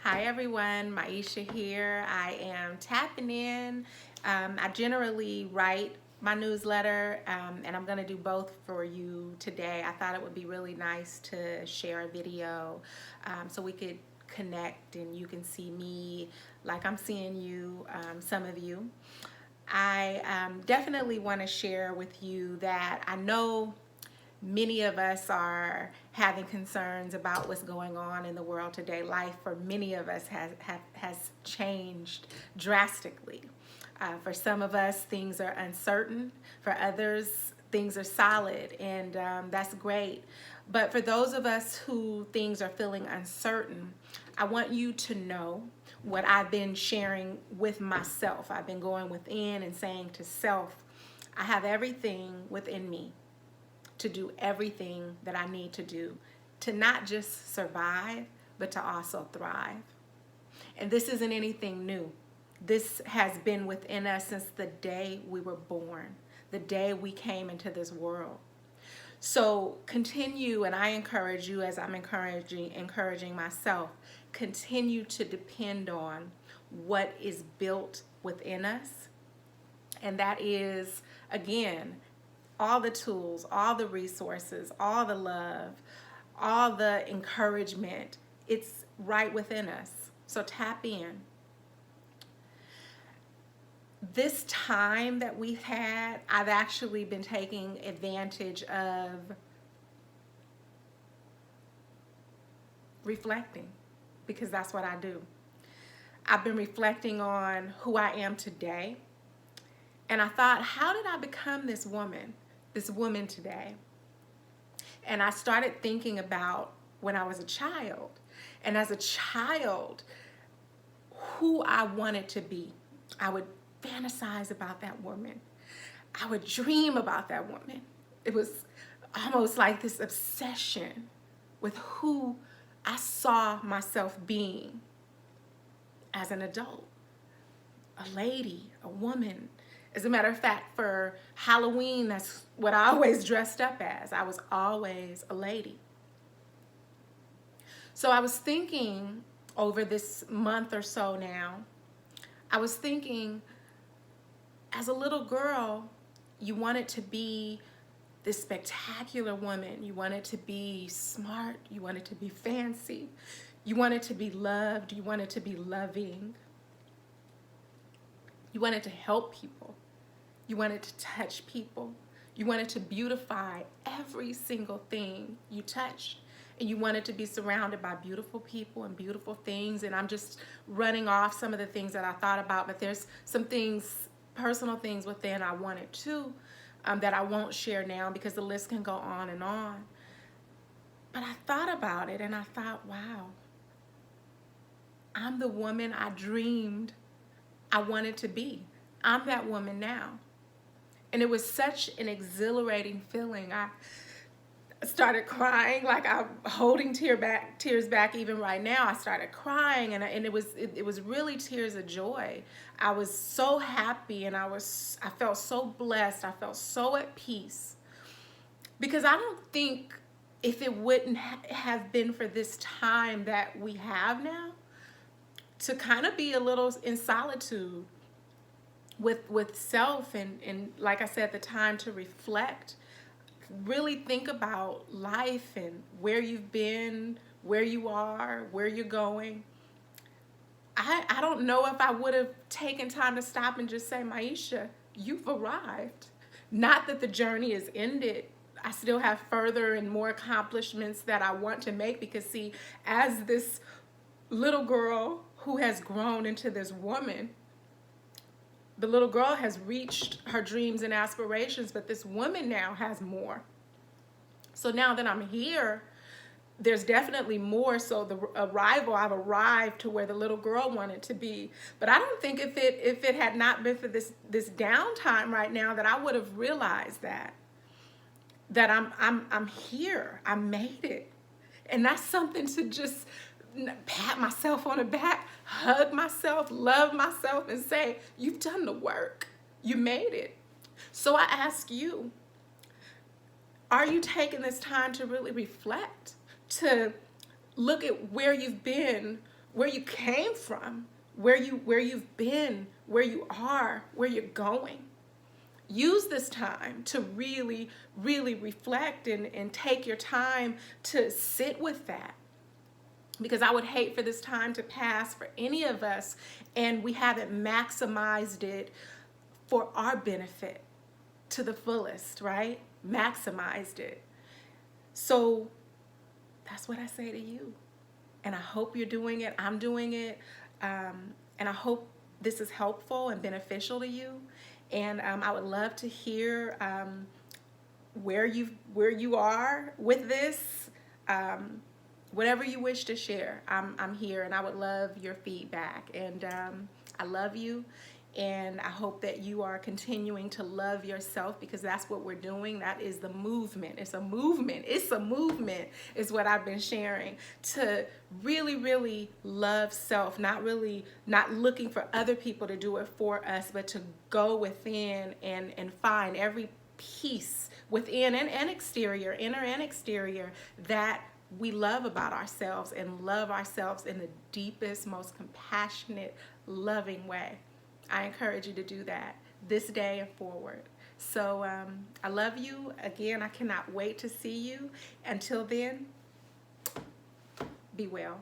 Hi everyone, Maisha here. I am tapping in. I generally write my newsletter and I'm going to do both for you today. I thought it would be really nice to share a video so we could connect and you can see me like I'm seeing you, some of you. I definitely want to share with you that I know many of us are having concerns about what's going on in the world today. Life for many of us has changed drastically. For some of us, things are uncertain. For others, things are solid, and that's great. But for those of us who things are feeling uncertain, I want you to know what I've been sharing with myself. I've been going within and saying to self, I have everything within me to do everything that I need to do to not just survive, but to also thrive. And this isn't anything new. This has been within us since the day we were born, the day we came into this world. So continue, and I encourage you as I'm encouraging myself, continue to depend on what is built within us. And that is, again, all the tools, all the resources, all the love, all the encouragement. It's right within us. So tap in. This time that we've had, I've actually been taking advantage of reflecting because that's what I do. I've been reflecting on who I am today. And I thought, how did I become this woman today? And I started thinking about when I was a child. And as a child, who I wanted to be. I would fantasize about that woman. I would dream about that woman. It was almost like this obsession with who I saw myself being as an adult. A lady, a woman. As a matter of fact, for Halloween, that's what I always dressed up as. I was always a lady. So I was thinking over this month or so now, I was thinking as a little girl, you wanted to be this spectacular woman. You wanted to be smart. You wanted to be fancy. You wanted to be loved. You wanted to be loving. You wanted to help people. You wanted to touch people. You wanted to beautify every single thing you touched. And you wanted to be surrounded by beautiful people and beautiful things. And I'm just running off some of the things that I thought about, but there's some things, personal things within I wanted to, that I won't share now because the list can go on and on. But I thought about it and I thought, wow, I'm the woman I dreamed I wanted to be. I'm that woman now. And it was such an exhilarating feeling. I started crying, like I'm holding tears back even right now. I started crying and it was really tears of joy. I was so happy and I felt so blessed. I felt so at peace. Because I don't think if it wouldn't have been for this time that we have now, to kind of be a little in solitude with self and like I said, the time to reflect, really think about life and where you've been, where you are, where you're going. I don't know if I would have taken time to stop and just say, Maisha, you've arrived. Not that the journey is ended. I still have further and more accomplishments that I want to make because see, as this little girl who has grown into this woman, the little girl has reached her dreams and aspirations, but this woman now has more. So now that I'm here, there's definitely more. So I've arrived to where the little girl wanted to be. But I don't think if it had not been for this downtime right now, that I would have realized that I'm here. I made it. And that's something to just pat myself on the back, hug myself, love myself, and say, you've done the work. You made it. So I ask you, are you taking this time to really reflect, to look at where you've been, where you came from, where you've been, where you are, where you're going. Use this time to really, really reflect and take your time to sit with that. Because I would hate for this time to pass for any of us and we haven't maximized it for our benefit to the fullest, right? Maximized it. So that's what I say to you. And I hope you're doing it. I'm doing it. And I hope this is helpful and beneficial to you. And I would love to hear where you are with this. Whatever you wish to share, I'm here, and I would love your feedback. And I love you, and I hope that you are continuing to love yourself, because that's what we're doing. That is the movement. It's a movement. It's a movement is what I've been sharing, to really, really love self, not looking for other people to do it for us, but to go within and find every piece within and exterior, inner and exterior, that we love about ourselves, and love ourselves in the deepest, most compassionate, loving way. I encourage you to do that this day and forward. So I love you. Again, I cannot wait to see you. Until then, be well.